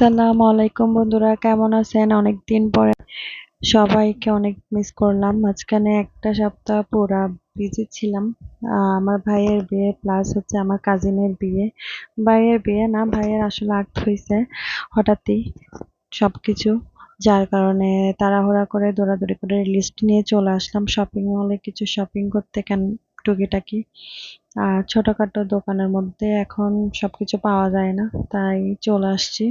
আসসালামু আলাইকুম বন্ধুরা, কেমন আছেন? অনেকদিন পরে সবাইকে অনেক মিস করলাম। মাঝখানে একটা সপ্তাহ পুরা বিজি ছিলাম। আমার ভাইয়ের বিয়ে প্লাস হচ্ছে আমার কাজিনের বিয়ে। ভাইয়ের বিয়ে না, ভাইয়ের আসলে আগ হয়েছে হঠাৎই সবকিছু, যার কারণে তাড়াহুড়া করে দৌড়াদৌড়ি করে লিস্ট নিয়ে চলে আসলাম শপিং মলে কিছু শপিং করতে, কেন টুকিটাকি। আর ছোটখাটো দোকানের মধ্যে এখন সবকিছু পাওয়া যায় না, তাই চলে আসছি।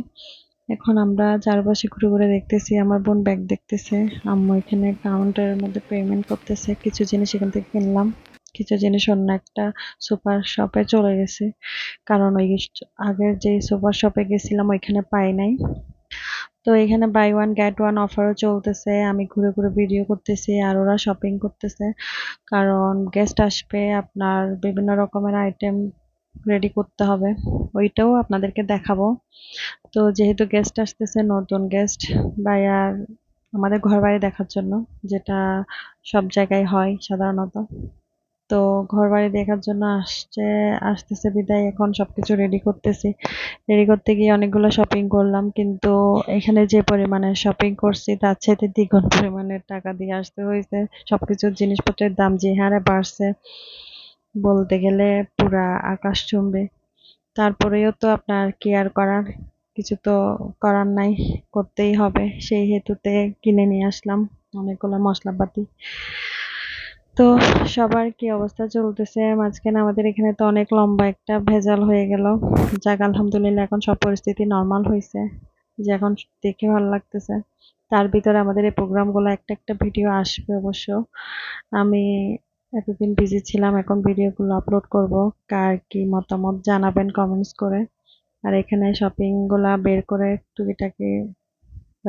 এখন আমরা চারপাশে ঘুরে ঘুরে দেখতেছি, আমার বোন ব্যাগ দেখতেছে, আম্মু এখানে কাউন্টারের মধ্যে পেমেন্ট করতেছে। কিছু জিনিস এখান থেকে কিনলাম, কিছু জিনিস অন্য একটা সুপার শপে চলে গেছে, কারণ ওই আগের যে সুপার শপে গেছিলাম ওইখানে পাই নাই। তো এখানে বাই ওয়ান গেট ওয়ান অফারও চলতেছে, আমি ঘুরে ঘুরে ভিডিও করতেছি আর ওরা শপিং করতেছে, কারণ গেস্ট আসবে, আপনার বিভিন্ন রকমের আইটেম রেডি করতে হবে, ওইটাও আপনাদেরকে দেখাবো। তো যেহেতু গেস্ট আসতেছে, নতুন গেস্ট, ভাইয়ার আমাদের ঘর বাড়ি দেখার জন্য, যেটা সব জায়গায় হয় সাধারণত। তো ঘর বাড়ি দেখার জন্য আসতেছে বিদায় এখন সবকিছু রেডি করতেছি। রেডি করতে গিয়ে অনেকগুলো শপিং করলাম, কিন্তু এখানে যে পরিমাণে শপিং করছি তার চাইতে দ্বিগুণ পরিমাণের টাকা দিয়ে আসতে হয়েছে। সবকিছুর জিনিসপত্রের দাম যে হারে বাড়ছে, বলতে গেলে পুরা আকাশচুম্বী। তারপরেও তো আপনার কি আর করার, কিছু তো করার নাই, করতেই হবে, সেই হেতুতে কিনে নিয়ে আসলাম অনেকগুলো মশলাপাতি। তো সবার কি অবস্থা চলতেছে? মাঝখানে আমাদের এখানে তো অনেক লম্বা একটা ভেজাল হয়ে গেল, যাক আলহামদুলিল্লাহ এখন সব পরিস্থিতি নর্মাল হয়েছে, যে এখন দেখে ভালো লাগতেছে। তার ভিতরে আমাদের এই প্রোগ্রামগুলো একটা একটা ভিডিও আসবে অবশ্য। আমি এতদিন বিজি ছিলাম, এখন ভিডিওগুলো আপলোড করব। কার কি মতামত জানাবেন কমেন্টস করে। আর এখানে শপিং গুলা বের করে টুকিটাকি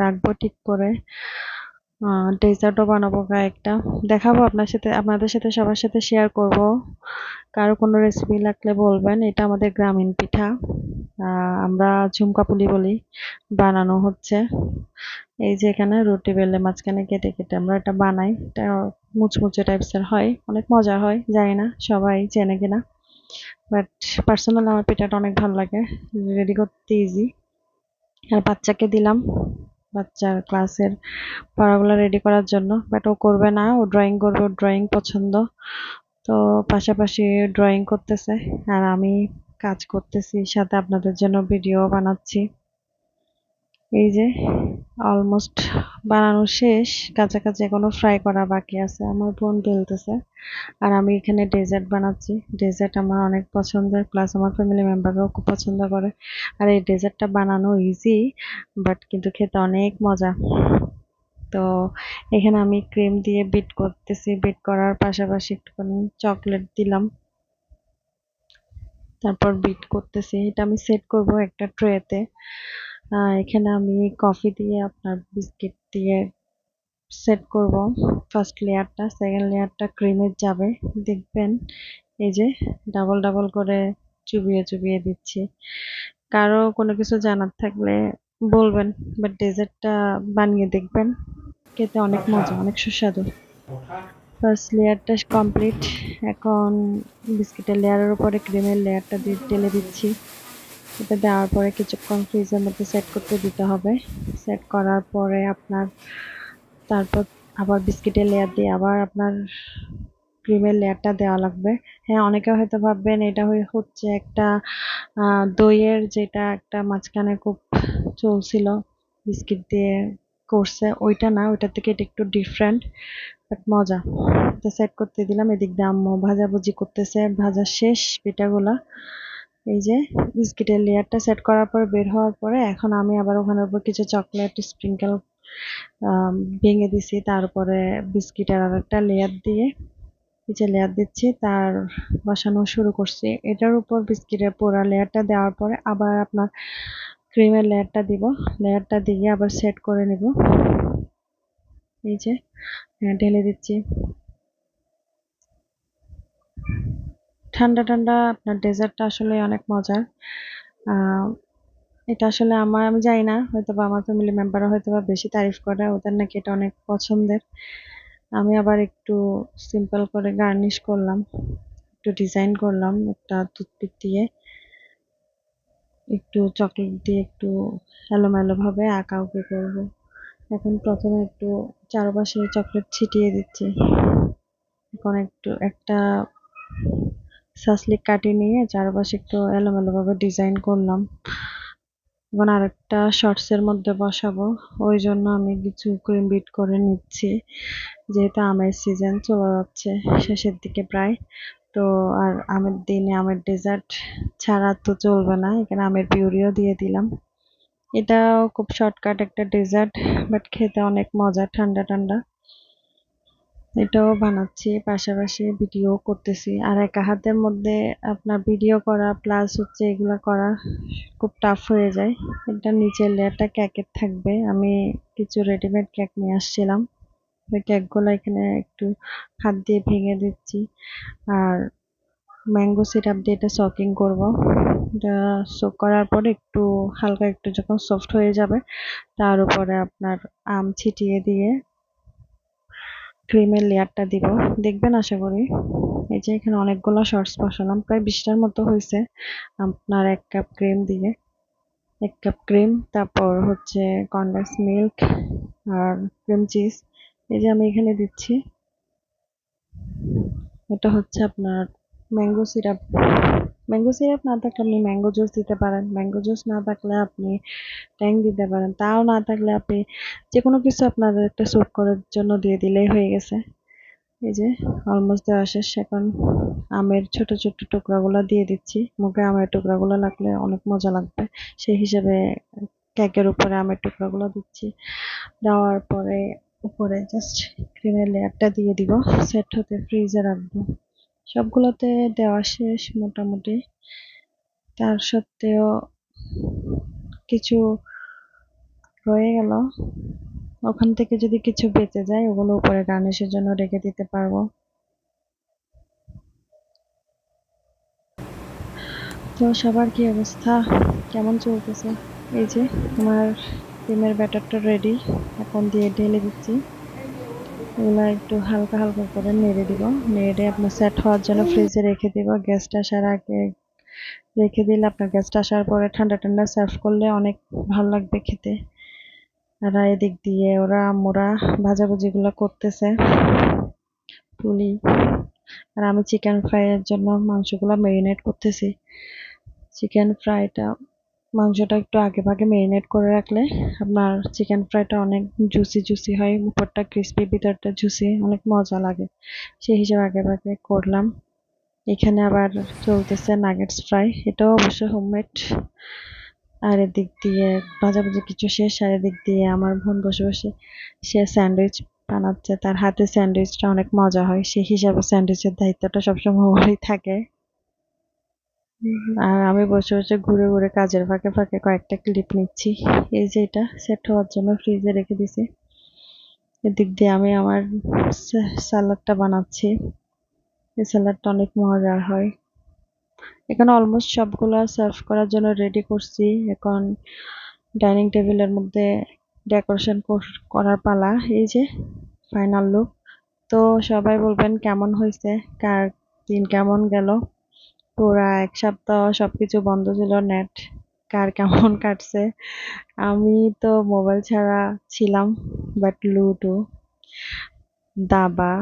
রাখবো ঠিক করে। ডেজার্টও বানাবো কয়েকটা, দেখাবো আপনাদের সাথে সবার সাথে শেয়ার করব। কারো কোনো রেসিপি লাগলে বলবেন। এটা আমাদের গ্রামীণ পিঠা, আমরা ঝুমকা পুলি বলি, বানানো হচ্ছে। এই যে এখানে রুটি বেলে মাঝখানে কেটে কেটে আমরা এটা বানাই, এটা মুচমুচে টাইপসের হয়, অনেক মজা হয়, জানি না সবাই চেনে কিনা, বাট পার্সোনাল আমার পিঠাটা অনেক ভালো লাগে, রেডি করতে ইজি। আর বাচ্চাকে দিলাম বাচ্চার ক্লাসের পড়াগুলো রেডি করার জন্য, বাট ও করবে না, ও ড্রয়িং করবে, ওর ড্রয়িং পছন্দ। তো পাশাপাশি ড্রয়িং করতেছে আর আমি কাজ করতেছি, সাথে আপনাদের জন্য ভিডিও বানাচ্ছি। এই যে অলমোস্ট বানানো শেষ, কাছাকাছি এখনো ফ্রাই করা বাকি আছে, আমার বোন বেলতেছে। আর আমি এখানে ডেজার্ট বানাচ্ছি। ডেজার্ট আমার অনেক পছন্দের, প্লাস আমার ফ্যামিলি মেম্বাররাও খুব পছন্দ করে। আর এই ডেজার্টটা বানানো ইজি, বাট কিন্তু খেতে অনেক মজা। তো এখানে আমি ক্রিম দিয়ে বিট করতেছি, বিট করার পাশাপাশি একটুখানি চকলেট দিলাম, তারপর বিট করতেছি। এটা আমি সেট করব একটা ট্রেতে। এখানে আমি কফি দিয়ে আপনার বিস্কিট দিয়ে সেট করব ফার্স্ট লেয়ারটা, সেকেন্ড লেয়ারটা ক্রিমের যাবে, দেখবেন এই যে ডাবল ডাবল করে চুবিয়ে চুবিয়ে দিচ্ছি। কারো কোনো কিছু জানার থাকলে বলবেন, বাট ডেজার্টটা বানিয়ে দেখবেন, খেতে অনেক মজা, অনেক সুস্বাদু। ফার্স্ট লেয়ারটা কমপ্লিট, এখন বিস্কিটের লেয়ারের উপরে ক্রিমের লেয়ারটা দিয়ে ঢেলে দিচ্ছি। এটা দেওয়ার পরে কিছুক্ষণ ফ্রিজের মধ্যে সেট করতে দিতে হবে। সেট করার পরে আপনার তারপর আবার বিস্কিটের লেয়ার দিয়ে আবার আপনার ক্রিমের লেয়ারটা দেওয়া লাগবে। হ্যাঁ, অনেকে হয়তো ভাববেন এটা হচ্ছে একটা দইয়ের, যেটা একটা মাঝখানে খুব চলছিল বিস্কিট দিয়ে করছে, ওইটা না, ওইটার থেকে এটা একটু ডিফারেন্ট, বাট মজা। তো সেট করতে দিলাম, এদিক দিয়ে আম্মু ভাজাভুজি করতেছে, ভাজা শেষ পিঠাগুলা। এই যে বিস্কিটের লেয়ারটা সেট করার পর বের হওয়ার পরে এখন আমি আবার ওখানের উপর কিছু চকলেট স্প্রিঙ্কেল ভেঙে দিছি, তারপরে বিস্কিটের আর একটা লেয়ার দিয়ে নিচে লেয়ার দিচ্ছি, তার বসানো শুরু করছি। এটার উপর বিস্কিটের পুরা লেয়ারটা দেওয়ার পরে আবার আপনার ক্রিমের লেয়ারটা দিব, লেয়ারটা দিয়ে আবার সেট করে নিব। এই যে ঢেলে দিচ্ছি। ঠান্ডা ঠান্ডা আপনার ডেজার্টটা আসলে অনেক মজার। এটা আসলে আমি জানি না, হয়তো বা আমার ফ্যামিলি মেম্বাররা হয়তো বা বেশি তারিফ করে, ওদের নাকি এটা অনেক পছন্দের। আমি আবার একটু সিম্পল করে গার্নিশ করলাম, একটু ডিজাইন করলাম একটা টুথপিক দিয়ে। একটু চকলেট দিয়ে একটু এলোমেলো ভাবে আঁকাউকি করব। এখন প্রথমে একটু চারপাশে চকলেট ছিটিয়ে দিচ্ছি। এখন একটু একটা সাসলিক কাটি নিয়ে চারপাশে একটু এলোমেলো ভাবে ডিজাইন করলাম। এখন আরেকটা শর্টস এর মধ্যে বসাবো, ওই জন্য আমি কিছু ক্রিম বিট করে নিচ্ছি, যেহেতু আমের সিজন চলে যাচ্ছে শেষের দিকে প্রায়। তো আর আমের দিনে আমের ডেজার্ট ছাড়া তো চলবে না, এখানে আমের পিউরিও দিয়ে দিলাম। এটাও খুব শর্টকাট একটা ডেজার্ট, বাট খেতে অনেক মজা, ঠান্ডা ঠান্ডা। এটাও বানাচ্ছি, পাশাপাশি ভিডিও করতেছি। আর একা হাতের মধ্যে আপনার ভিডিও করা প্লাস হচ্ছে এগুলা করা খুব টাফ হয়ে যায়। এটা নিচের লেয়ারটা কেকের থাকবে, আমি কিছু রেডিমেড কেক নিয়ে আসছিলাম, ওই কেকগুলো এখানে একটু হাত দিয়ে ভেঙে দিচ্ছি। আর ম্যাঙ্গো সিরাপ দিয়ে এটা সকিং করব। এটা সোক করার পরে একটু হালকা একটু যখন সফট হয়ে যাবে, তার উপরে আপনার আম ছিটিয়ে দিয়ে ক্রিমের লেয়ারটা দিব। দেখবেন আশা করি। এই যে এখানে অনেকগুলো শর্টস বসালাম, প্রায় 20টার মতো হয়েছে। আপনার 1 কাপ ক্রিম দিয়ে, 1 কাপ ক্রিম, তারপর হচ্ছে কনডেন্স মিল্ক আর ক্রিম চিজ। এই যে আমি এখানে দিচ্ছি, এটা হচ্ছে আপনার ম্যাঙ্গো সিরাপ। ম্যাঙ্গো সিরাপ না থাকলে আপনি ম্যাঙ্গো জুস দিতে পারেন, ম্যাঙ্গো জুস না থাকলে আপনি ট্যাং দিতে পারেন, তাও না থাকলে আপনি যে কোনো কিছু আপনাদের একটা স্যুপ করার জন্য দিয়ে দিলেই হয়ে গেছে। এই যে অলমোস্ট দেওয়া শেষ। এখন আমের ছোট ছোট টুকরাগুলো দিয়ে দিচ্ছি, মুখে আমের টুকরাগুলো লাগলে অনেক মজা লাগবে, সেই হিসেবে কেকের উপরে আমের টুকরাগুলো দিচ্ছি। দেওয়ার পরে উপরে জাস্ট ক্রিমের লেয়ারটা দিয়ে দিব, সেট হতে ফ্রিজে রাখবো। সবগুলোতে দেওয়া শেষ মোটামুটি, তার সত্ত্বেও কিছু রয়ে গেল, ওখান থেকে যদি কিছু বেঁচে যায় ওগুলো উপরে গার্নিশের জন্য রেখে দিতে পারবো। তো সবার কি অবস্থা, কেমন চলতেছে? এই যে আমার ক্রিমের ব্যাটারটা রেডি, এখন দিয়ে ঢেলে দিচ্ছি। এগুলা একটু হালকা হালকা করে নেড়ে দিব, নেড়ে আপনার সেট হওয়ার জন্য ফ্রিজে রেখে দিব। গেস্ট আসার আগে রেখে দিলে আপনার গেস্ট আসার পরে ঠান্ডা ঠান্ডা সার্ভ করলে অনেক ভালো লাগবে খেতে। আর এদিক দিয়ে ওরা আম্মুরা ভাজাভুজিগুলো করতেছে, তুলি। আর আমি চিকেন ফ্রাই এর জন্য মাংসগুলো ম্যারিনেট করতেছি। চিকেন ফ্রাইটা, মাংসটা একটু আগে ভাগে ম্যারিনেট করে রাখলে আপনার চিকেন ফ্রাইটা অনেক জুসি জুসি হয়, উপরটা ক্রিস্পি ভিতরটা জুসি, অনেক মজা লাগে। সেই হিসেবে আগে ভাগে করলাম। এখানে আবার চলতেছে নাগেটস ফ্রাই, এটাও অবশ্য হোমমেড। আর এদিক দিয়ে ভাজাভুজি কিছু শেষ, আর এদিক দিয়ে আমার বোন বসে বসে সে স্যান্ডউইচ বানাচ্ছে। তার হাতে স্যান্ডউইচটা অনেক মজা হয়, সেই হিসাবে স্যান্ডউইচের দায়িত্বটা সবসময় ওরই থাকে। আর আমি বসে বসে ঘুরে ঘুরে কাজের ফাঁকে ফাঁকে কয়েকটা ক্লিপ নিচ্ছি। এই যে এটা সেট হওয়ার জন্য ফ্রিজে রেখে দিছি। এদিক দিয়ে আমি আমার স্যালাডটা বানাচ্ছি, এই স্যালাডটা অনেক মজার হয়। এখানে অলমোস্ট সবগুলা সার্ভ করার জন্য রেডি করছি। এখন ডাইনিং টেবিলের মধ্যে ডেকোরেশন করার পালা। এই যে ফাইনাল লুক। তো সবাই বলবেন কেমন হয়েছে, কার দিন কেমন গেল। পুরা 1 সপ্তাহ সবকিছু বন্ধ ছিল, নেট কার কেমন কাটছে। আমি তো মোবাইল ছাড়া ছিলাম, বাট লুডো, দাবা,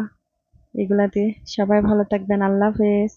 এগুলাতে। সবাই ভালো থাকবেন, আল্লাহ হাফেজ।